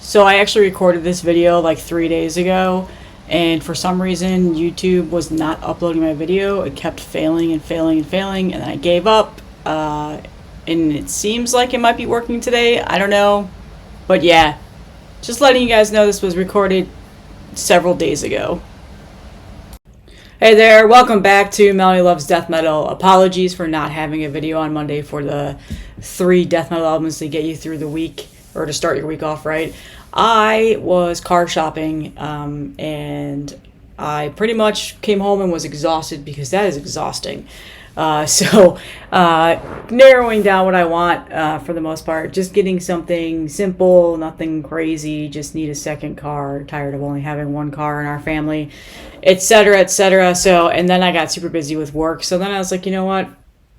So I actually recorded this video like 3 days ago, and for some reason YouTube was not uploading my video. It kept failing and failing and failing, and then I gave up. And it seems like it might be working today. I don't know. But yeah, just letting you guys know this was recorded several days ago. Hey there, welcome back to Melanie Loves Death Metal. Apologies for not having a video on Monday for the 3 death metal albums to get you through the week, or to start your week off right. I was car shopping, and I pretty much came home and was exhausted, because that is exhausting. So narrowing down what I want, for the most part, just getting something simple, nothing crazy, just need a second car, tired of only having one car in our family, etc., etc. So, and then I got super busy with work, so then I was like, you know what,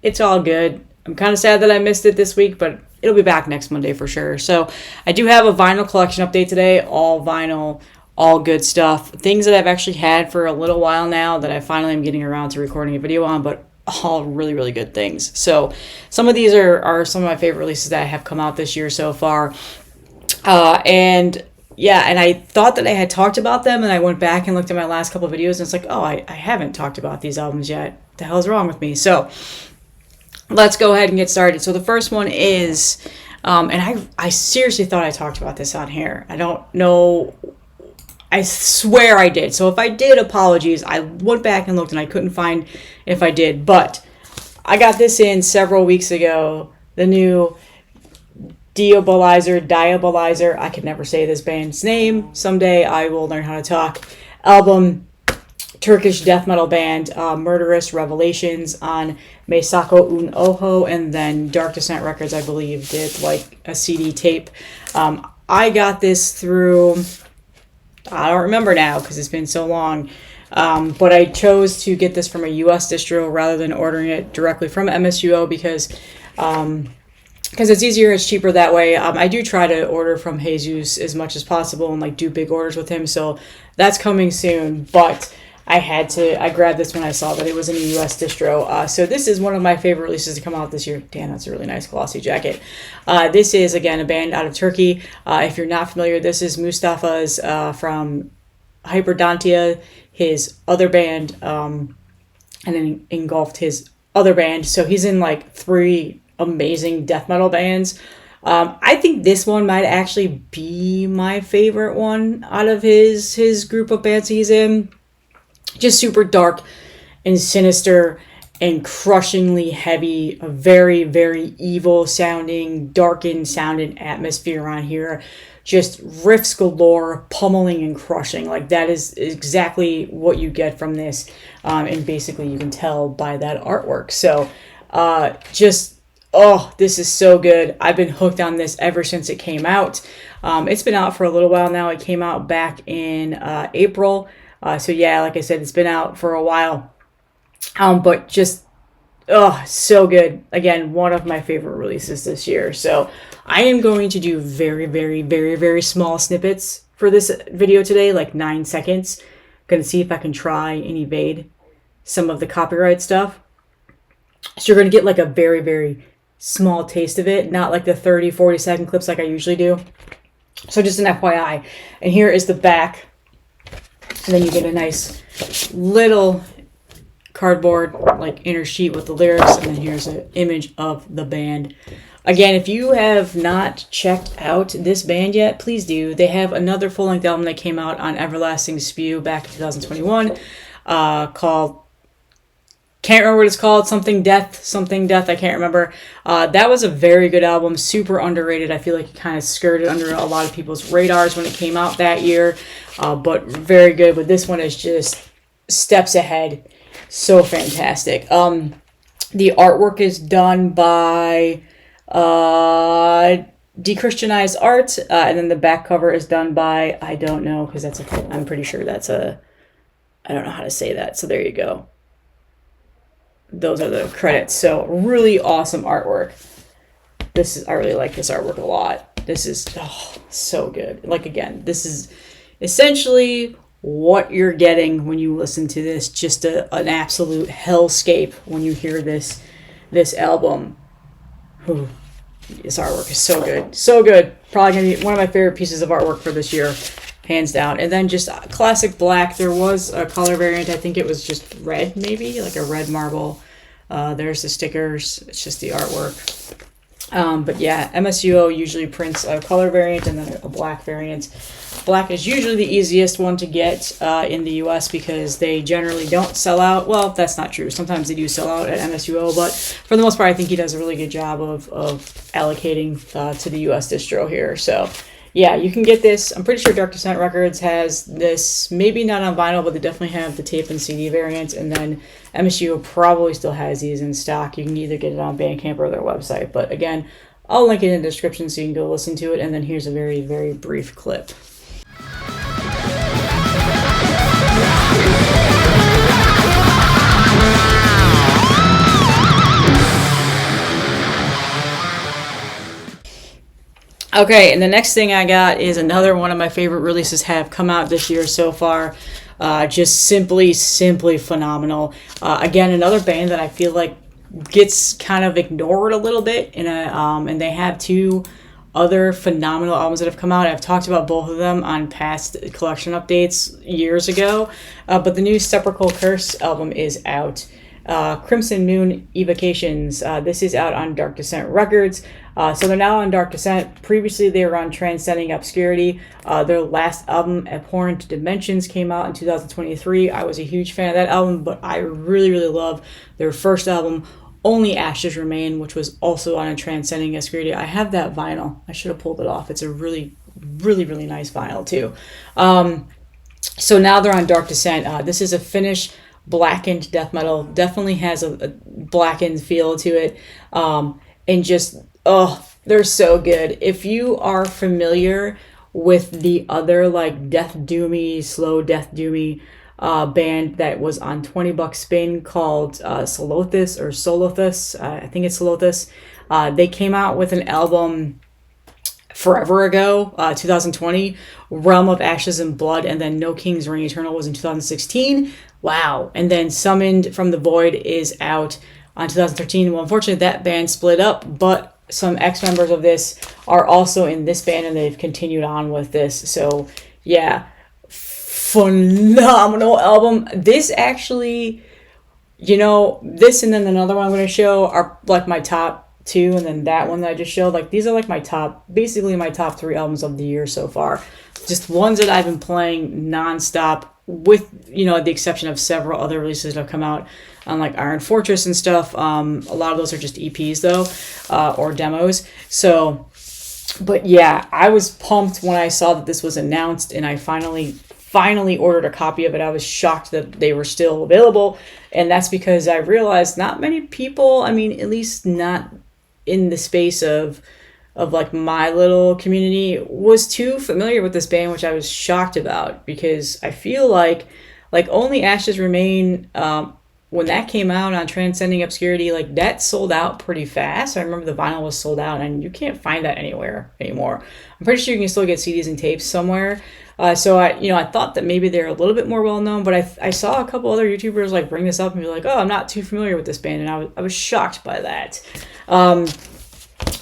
it's all good. I'm kind of sad that I missed it this week, but it'll be back next Monday for sure. So I do have a vinyl collection update today, all vinyl, all good stuff, things that I've actually had for a little while now that I finally am getting around to recording a video on, but all really, really good things. So some of these are some of my favorite releases that have come out this year so far. And yeah, and I thought that I had talked about them, and I went back and looked at my last couple of videos, and it's like, oh, I haven't talked about these albums yet. What the hell is wrong with me? So let's go ahead and get started. So the first one is, and I seriously thought I talked about this on here. I don't know. I swear I did. So if I did, apologies. I went back and looked, and I couldn't find if I did. But I got this in several weeks ago. The new Diabolizer. I can never say this band's name. Someday I will learn how to talk. Album, Turkish death metal band, Murderous Revelations on Meisako Un Oho, and then Dark Descent Records, I believe, did like a CD tape. I got this through, I don't remember now because it's been so long, but I chose to get this from a US distro rather than ordering it directly from MSUO because it's easier, it's cheaper that way. I do try to order from Jesus as much as possible and like do big orders with him, so that's coming soon, but I grabbed this when I saw that it was in a US distro. So this is one of my favorite releases to come out this year. Damn, that's a really nice glossy jacket. This is, again, a band out of Turkey. If you're not familiar, this is Mustafa's from Hyperdontia, his other band, and then engulfed his other band. So he's in like 3 amazing death metal bands. I think this one might actually be my favorite one out of his group of bands he's in. Just super dark and sinister and crushingly heavy, a very, very evil sounding, darkened sounding atmosphere on here. Just riffs galore, pummeling and crushing. Like, that is exactly what you get from this. And basically you can tell by that artwork. So this is so good. I've been hooked on this ever since it came out. It's been out for a little while now. It came out back in April. So yeah, like I said, it's been out for a while, but just, so good. Again, one of my favorite releases this year. So I am going to do very, very, very, very small snippets for this video today, like 9 seconds. Gonna see if I can try and evade some of the copyright stuff. So you're gonna get like a very, very small taste of it, not like the 30, 40-second clips like I usually do. So just an FYI. And here is the back. And then you get a nice little cardboard like inner sheet with the lyrics, and then here's an image of the band. Again, if you have not checked out this band yet, please do. They have another full-length album that came out on Everlasting Spew back in 2021 called, can't remember what it's called, something death, I can't remember. That was a very good album, super underrated. I feel like it kind of skirted under a lot of people's radars when it came out that year, but very good. But this one is just steps ahead, so fantastic. The artwork is done by Dechristianized Art, and then the back cover is done by, I don't know, because I'm pretty sure that's I don't know how to say that, so there you go. Those are the credits. So really awesome artwork. I really like this artwork a lot. This is so good. Like, again, this is essentially what you're getting when you listen to this. Just an absolute hellscape when you hear this album. Whew. This artwork is so good. So good. Probably going to be one of my favorite pieces of artwork for this year. Hands down. And then just classic black. There was a color variant. I think it was just red, maybe. Like a red marble. There's the stickers. It's just the artwork. But yeah, MSUO usually prints a color variant and then a black variant. Black is usually the easiest one to get in the US because they generally don't sell out. Well, that's not true. Sometimes they do sell out at MSUO, but for the most part, I think he does a really good job of allocating to the US distro here. So yeah, you can get this. I'm pretty sure Dark Descent Records has this, maybe not on vinyl, but they definitely have the tape and CD variant. And then MSU probably still has these in stock. You can either get it on Bandcamp or their website. But again, I'll link it in the description so you can go listen to it. And then here's a very, very brief clip. Okay, and the next thing I got is another one of my favorite releases have come out this year so far. Just simply phenomenal. Again, another band that I feel like gets kind of ignored a little bit, and they have two other phenomenal albums that have come out. I've talked about both of them on past collection updates years ago, but the new Sepulchral Curse album is out. Crimson Moon Evocations. This is out on Dark Descent Records. So they're now on Dark Descent. Previously, they were on Transcending Obscurity. Their last album, Abhorrent Dimensions, came out in 2023. I was a huge fan of that album, but I really, really love their first album, Only Ashes Remain, which was also on a Transcending Obscurity. I have that vinyl. I should have pulled it off. It's a really, really, really nice vinyl, too. So now they're on Dark Descent. This is a Finnish blackened death metal. Definitely has a blackened feel to it. And just, they're so good. If you are familiar with the other like death doomy, slow death doomy band that was on $20 Spin called Solothus or Solothus, I think it's Solothus. They came out with an album forever ago, 2020, Realm of Ashes and Blood, and then No King's Reign Eternal was in 2016. Wow. And then Summoned from the Void is out on 2013. Well, unfortunately, that band split up, but some ex-members of this are also in this band, and they've continued on with this. So, yeah, phenomenal album. This actually, this and then another one I'm going to show are like my top two, and then that one that I just showed, like these are like basically my top three albums of the year so far. Just ones that I've been playing nonstop, with the exception of several other releases that have come out on like Iron Fortress and stuff. A lot of those are just EPs though, or demos. So, but yeah, I was pumped when I saw that this was announced, and I finally ordered a copy of it. I was shocked that they were still available, and that's because I realized not many people, at least not in the space of like my little community, was too familiar with this band, which I was shocked about, because I feel like Only Ashes Remain, when that came out on Transcending Obscurity, like that sold out pretty fast. I remember the vinyl was sold out, and you can't find that anywhere anymore. I'm pretty sure you can still get CDs and tapes somewhere. So I thought that maybe they're a little bit more well known, but I saw a couple other YouTubers like bring this up and be like, oh, I'm not too familiar with this band, and I was shocked by that.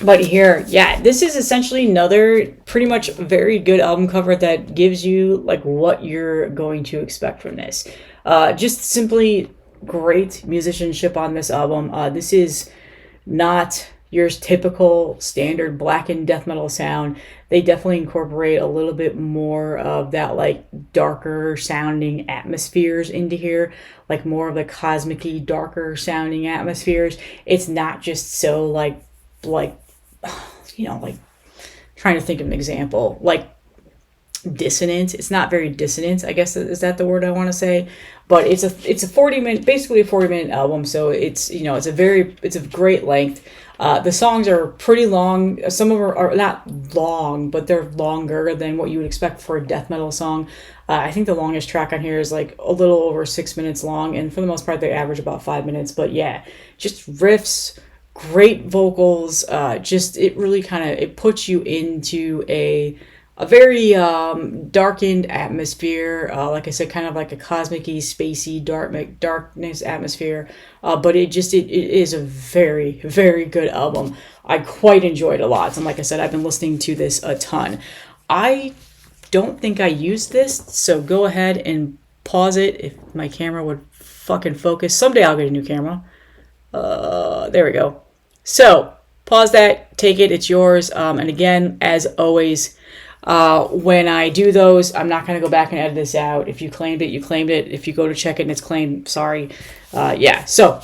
But here, yeah, this is essentially another pretty much very good album cover that gives you like what you're going to expect from this. Just simply great musicianship on this album. This is not your typical standard blackened death metal sound. They definitely incorporate a little bit more of that like darker sounding atmospheres into here, like more of the cosmic-y, darker sounding atmospheres. It's not just so like trying to think of an example, like dissonant. It's not very dissonant, I guess, is that the word I want to say? But it's a 40-minute album, so it's a great length. The songs are pretty long. Some of them are not long, but they're longer than what you would expect for a death metal song. I think the longest track on here is like a little over 6 minutes long, and for the most part they average about 5 minutes. But yeah, just riffs, great vocals, just it really it puts you into a a very darkened atmosphere. Like I said, kind of like a cosmic-y, spacey, darkness atmosphere. But it is a very, very good album. I quite enjoyed it a lot. And like I said, I've been listening to this a ton. I don't think I used this, so go ahead and pause it if my camera would fucking focus. Someday I'll get a new camera. There we go. So, pause that, take it, it's yours. And again, as always, when I do those, I'm not going to go back and edit this out. If you claimed it, you claimed it. If you go to check it and it's claimed, sorry. Yeah, so,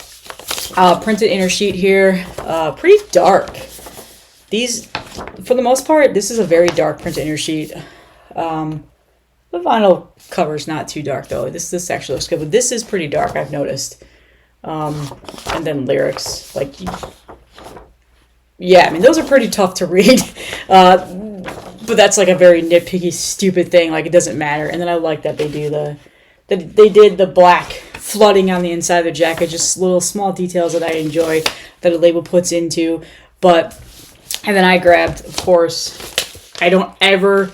printed inner sheet here. Pretty dark. These, for the most part, this is a very dark printed inner sheet. The vinyl cover's not too dark, though. This actually looks good, but this is pretty dark, I've noticed. And then lyrics, like, yeah, I mean, those are pretty tough to read, but that's like a very nitpicky, stupid thing, like, it doesn't matter. And then I like that they did the black flooding on the inside of the jacket, just little small details that I enjoy, that a label puts into. But, and then I grabbed, of course, I don't ever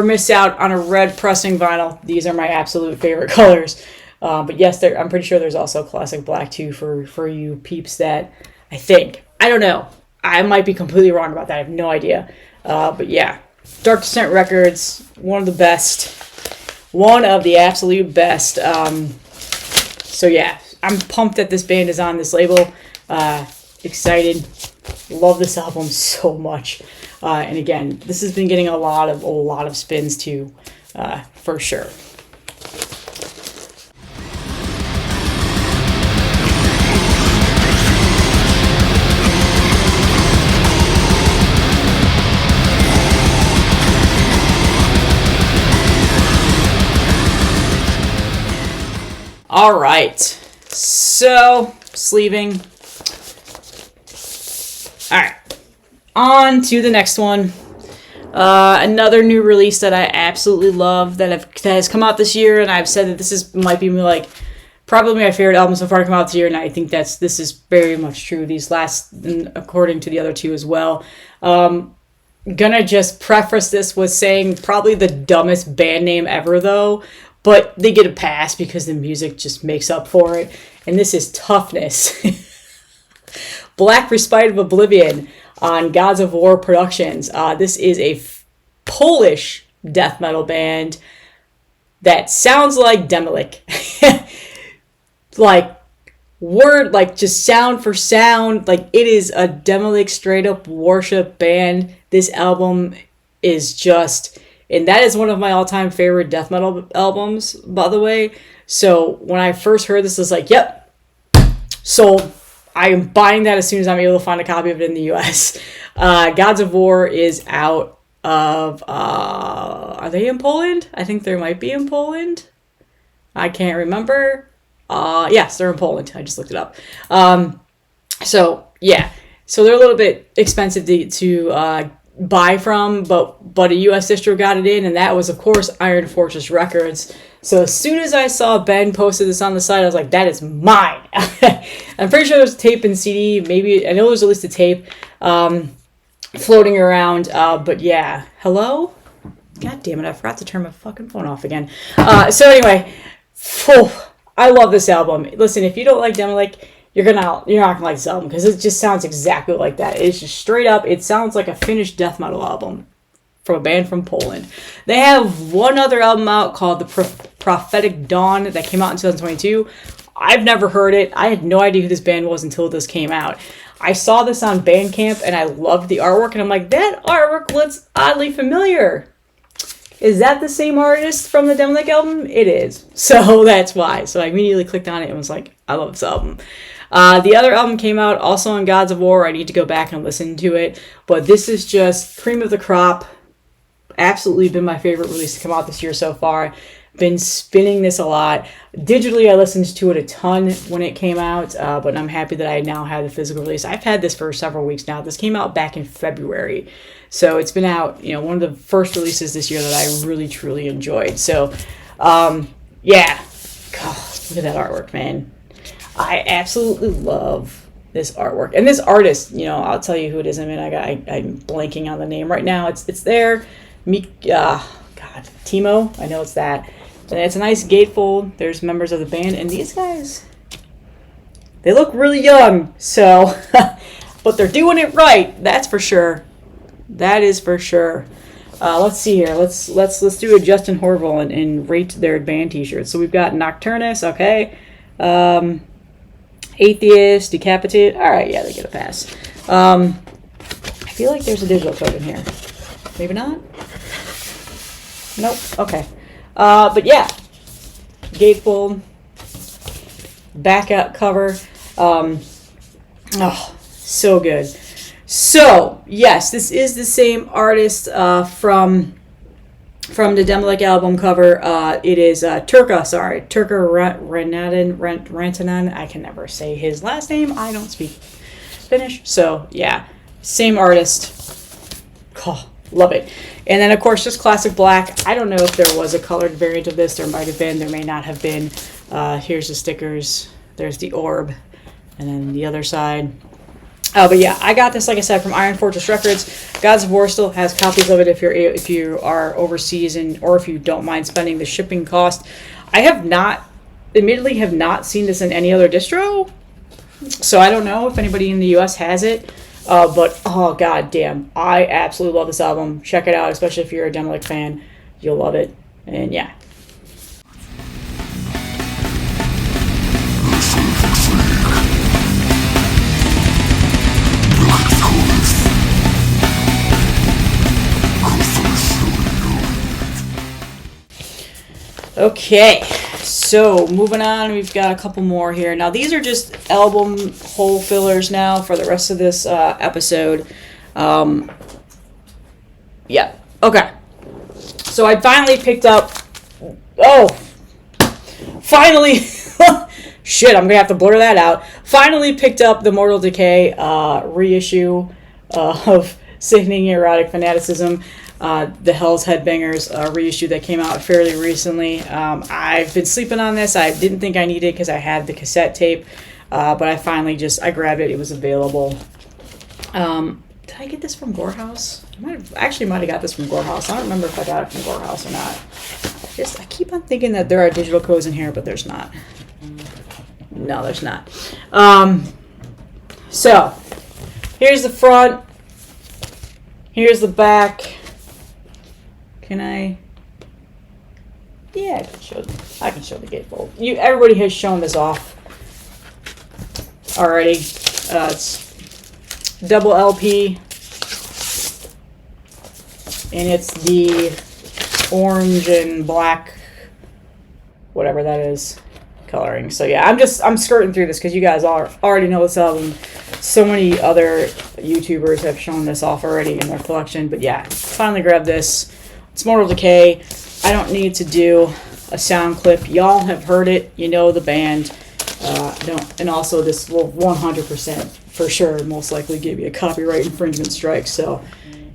miss out on a red pressing vinyl. These are my absolute favorite colors. But yes, I'm pretty sure there's also classic black too for you peeps that I think. I don't know. I might be completely wrong about that. I have no idea. But yeah, Dark Descent Records, one of the best. One of the absolute best. So yeah, I'm pumped that this band is on this label. Excited. Love this album so much. And again, this has been getting a lot of spins too, for sure. All right, so sleeving. All right, on to the next one. Another new release that I absolutely love that has come out this year, and I've said that might be like probably my favorite album so far to come out this year, and I think this is very much true. These last, according to the other two as well. Gonna just preface this with saying probably the dumbest band name ever, though. But they get a pass because the music just makes up for it. And this is Toughness. Black Respite of Oblivion on Gods of War Productions. This is a Polish death metal band that sounds like Demolik. Just sound for sound. Like, it is a Demolik straight up worship band. This album is just... And that is one of my all-time favorite death metal albums, by the way. So when I first heard this, I was like, yep, sold. I am buying that as soon as I'm able to find a copy of it in the US. Gods of War is out of... are they in Poland? I think they might be in Poland. I can't remember. Yes, they're in Poland. I just looked it up. So, yeah. So they're a little bit expensive to buy from, but a US distro got it in, and that was, of course, Iron Fortress Records. So as soon as I saw Ben posted this on the site, I was like, that is mine. I'm pretty sure there's tape and CD, maybe, I know there's at least a tape floating around, but yeah. Hello? God damn it, I forgot to turn my fucking phone off again. So anyway, I love this album. Listen, if you don't like Demolik, you're not gonna like this album, because it just sounds exactly like that. It's just straight up, it sounds like a Finnish death metal album from a band from Poland. They have one other album out called The Prophetic Dawn that came out in 2022. I've never heard it. I had no idea who this band was until this came out. I saw this on Bandcamp and I loved the artwork, and I'm like, that artwork looks oddly familiar. Is that the same artist from the Demolik album? It is. So that's why. So I immediately clicked on it and was like, I love this album. The other album came out also on Gods of War. I need to go back and listen to it. But this is just cream of the crop. Absolutely been my favorite release to come out this year so far. Been spinning this a lot. Digitally, I listened to it a ton when it came out. But I'm happy that I now have the physical release. I've had this for several weeks now. This came out back in February. So it's been out, one of the first releases this year that I really, truly enjoyed. So, yeah. God, look at that artwork, man. I absolutely love this artwork. And this artist, I'll tell you who it is. I mean, I'm blanking on the name right now. It's there. God, Timo. I know it's that. And it's a nice gatefold. There's members of the band, and these guys, they look really young. So, but they're doing it right. That's for sure. That is for sure. Let's see here. Let's do a Justin Horville and rate their band t-shirts. So we've got Nocturnus, okay. Atheist, Decapitate. All right, yeah, they get a pass. I feel like there's a digital code in here. Maybe not? Nope. Okay. But yeah, gatefold, back out cover. Oh, so good. So yes, this is the same artist from the Demolic album cover. It is Turka Rantanen. I can never say his last name. I don't speak Finnish. So yeah, same artist. Oh, love it. And then, of course, just classic black. I don't know if there was a colored variant of this. There might have been. There may not have been. Here's the stickers. There's the orb. And then the other side. But yeah, I got this, like I said, from Iron Fortress Records. Gods of War still has copies of it if you are overseas or if you don't mind spending the shipping cost. I admittedly have not seen this in any other distro. So I don't know if anybody in the U.S. has it. But, oh, god damn, I absolutely love this album. Check it out, especially if you're a Demolic fan. You'll love it. And, yeah. Okay, so moving on, we've got a couple more here. Now, these are just album hole fillers now for the rest of this episode. Yeah, okay. So I finally picked up... Oh! Finally! Shit, I'm going to have to blur that out. Finally picked up the Mortal Decay reissue of Sickening Erotic Fanaticism. The Hell's Headbangers reissue that came out fairly recently. I've been sleeping on this. I didn't think I needed it because I had the cassette tape, but I finally I grabbed it. It was available. Did I get this from Gorehouse? I might have got this from Gorehouse. I don't remember if I got it from Gorehouse or not. I keep on thinking that there are digital codes in here, but there's not. No, there's not. So, here's the front. Here's the back. Can I? Yeah, I can show the gatefold. Everybody has shown this off already. It's double LP, and it's the orange and black, whatever that is, coloring. So yeah, I'm skirting through this because you guys already know this album. So many other YouTubers have shown this off already in their collection. But yeah, finally grabbed this. It's Mortal Decay. I don't need to do a sound clip. Y'all have heard it. You know the band. And also this will 100% for sure most likely give you a copyright infringement strike. So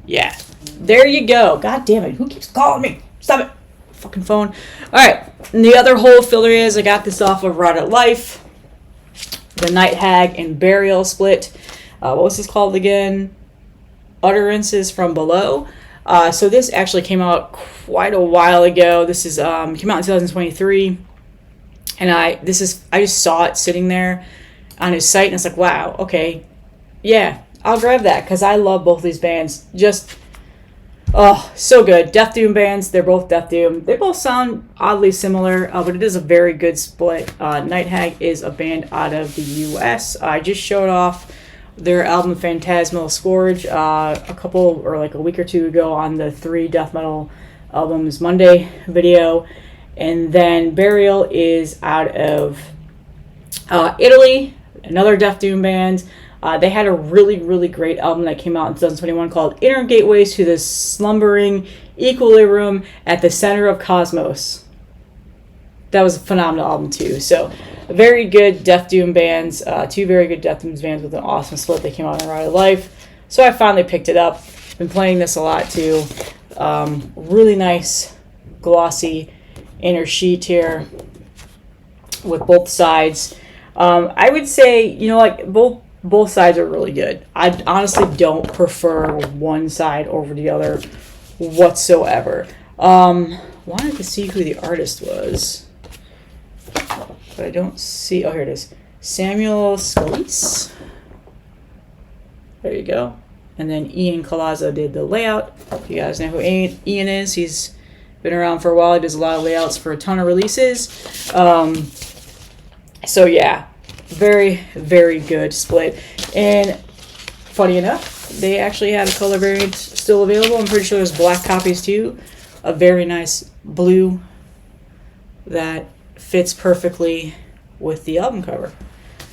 yeah, there you go. God damn it. Who keeps calling me? Stop it. Fucking phone. Alright. And the other whole filler is I got this off of Rotted Life. The Night, Hag and Burial split. What was this called again? Utterances from Below. So this actually came out quite a while ago. This is came out in 2023, and I just saw it sitting there on his site, and it's like, wow, okay, yeah, I'll grab that because I love both these bands. Just so good. Death Doom bands. They're both Death Doom. They both sound oddly similar, but it is a very good split. Night Hag is a band out of the U.S. I just showed off their album Phantasmal Scourge a week or two ago on the 3 Death Metal Albums Monday video. And then Burial is out of Italy, another Death Doom band. They had a really, really great album that came out in 2021 called Inner Gateways to the Slumbering Equilibrium at the Center of Cosmos. That was a phenomenal album too. So very good Death Doom bands, 2 very good Death Doom bands with an awesome split. They came out in Ride of Life. So I finally picked it up. Been playing this a lot too. Really nice glossy inner sheet here with both sides. I would say, both sides are really good. I honestly don't prefer one side over the other whatsoever. Wanted to see who the artist was, but I don't see. Oh, here it is. Samuel Scalise. There you go. And then Ian Colazzo did the layout. If you guys know who Ian is, he's been around for a while. He does a lot of layouts for a ton of releases. So yeah, very, very good split. And funny enough, they actually had a color variant still available. I'm pretty sure there's black copies too. A very nice blue that fits perfectly with the album cover.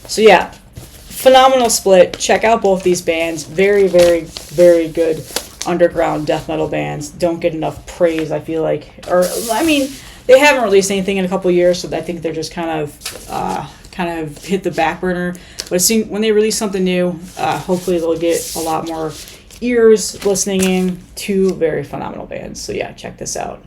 So yeah, phenomenal split. Check out both these bands. Very, very, very good underground death metal bands. Don't get enough praise, I feel like. Or, I mean, they haven't released anything in a couple years, so I think they're just kind of hit the back burner. But when they release something new, hopefully they'll get a lot more ears listening in to very phenomenal bands. So yeah, check this out.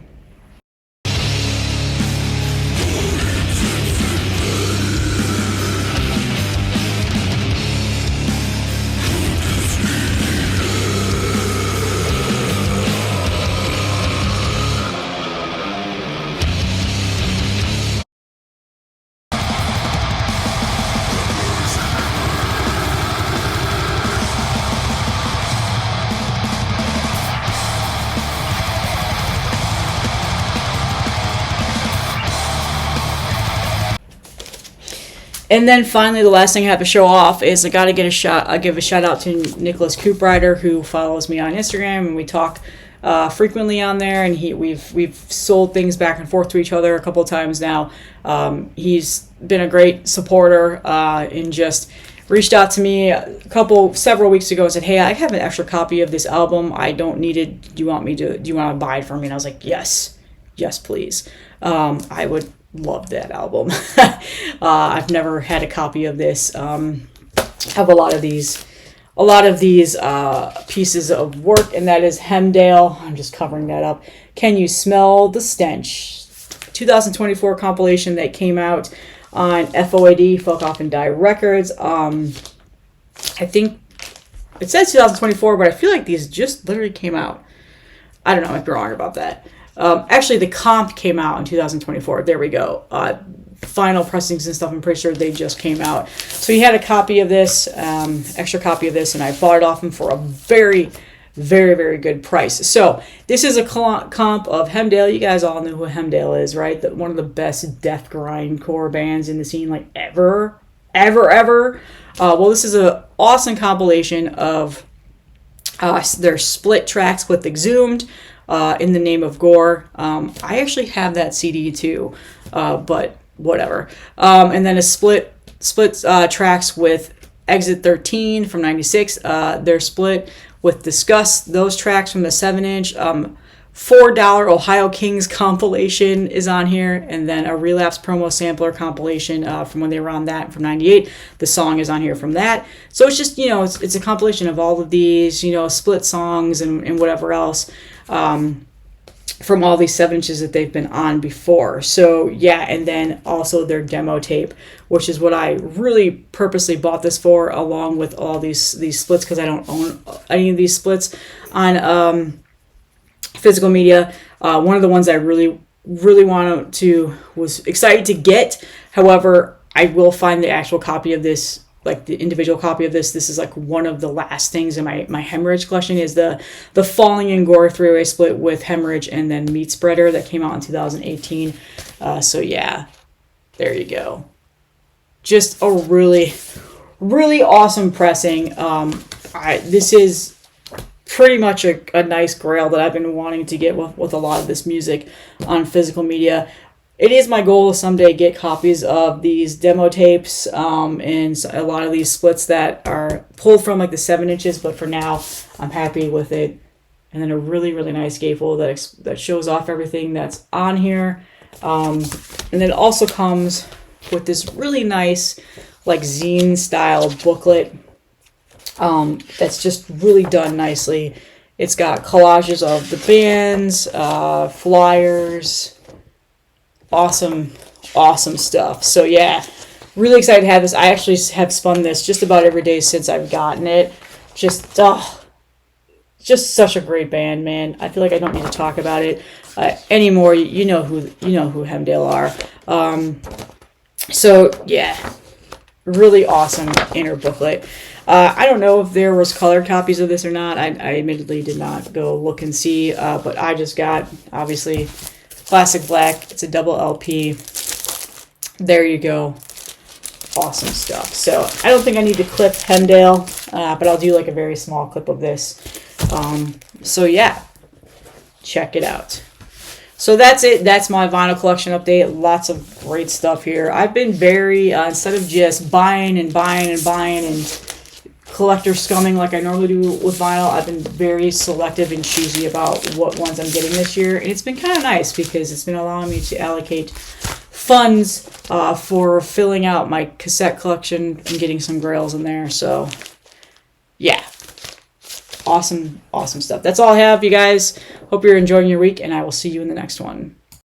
And then finally, the last thing I have to show off is I got to give a shout out to Nicholas Cooprider, who follows me on Instagram, and we talk frequently on there. And we've sold things back and forth to each other a couple of times now. He's been a great supporter and just reached out to me several weeks ago and said, "Hey, I have an extra copy of this album. I don't need it. Do you want to buy it for me?" And I was like, "Yes, please." I would love that album. I've never had a copy of this. Have a lot of these pieces of work, and that is Hemdale. I'm just covering that up. Can You Smell the Stench? 2024 compilation that came out on FOAD, Fuck Off and Die Records. I think it says 2024, but I feel like these just literally came out. I don't know, I might be wrong about that. Actually, the comp came out in 2024. There we go. Final pressings and stuff, I'm pretty sure they just came out. So he had a copy of this, extra copy of this, and I bought it off him for a very, very, very good price. So this is a comp of Hemdale. You guys all know who Hemdale is, right? One of the best death grindcore bands in the scene, like ever. Well, this is an awesome compilation of their split tracks with Exhumed. In the Name of Gore. I actually have that CD too, but whatever. And then a split tracks with Exit 13 from 96. They're split with Disgust. Those tracks from the 7-inch. $4 Ohio Kings compilation is on here, and then a Relapse promo sampler compilation from when they were on that from 98. The song is on here from that. So it's just, it's a compilation of all of these, split songs and whatever else. From all these 7-inches that they've been on before. So yeah, and then also their demo tape, which is what I really purposely bought this for, along with all these splits, because I don't own any of these splits on physical media. One of the ones I really was excited to get. However, I will find the actual copy of this, like the individual copy of this. This is like one of the last things in my Hemorrhage collection, is the Falling in Gore 3-way split with Hemorrhage and then Meat Spreader that came out in 2018. So yeah, there you go. Just a really, really awesome pressing. This is pretty much a nice grail that I've been wanting to get with a lot of this music on physical media. It is my goal to someday get copies of these demo tapes and a lot of these splits that are pulled from like the 7-inches, but for now I'm happy with it. And then a really, really nice gatefold that shows off everything that's on here. And then it also comes with this really nice like zine style booklet that's just really done nicely. It's got collages of the bands, flyers. Awesome stuff. So yeah, really excited to have this. I actually have spun this just about every day since I've gotten it. Just just such a great band, man. I feel like I don't need to talk about it anymore. You know who Hemdale are. So yeah, really awesome inner booklet. I don't know if there was colored copies of this or not. I admittedly did not go look and see, but I just got, obviously, classic black. It's a double LP. There you go. Awesome stuff. So I don't think I need to clip Hemdale, but I'll do like a very small clip of this. So yeah, check it out. So that's it. That's my vinyl collection update. Lots of great stuff here. I've been very, instead of just buying and collector scumming like I normally do with vinyl, I've been very selective and choosy about what ones I'm getting this year. And it's been kind of nice because it's been allowing me to allocate funds for filling out my cassette collection and getting some grails in there. So yeah, awesome stuff. That's all I have, you guys. Hope you're enjoying your week, and I will see you in the next one.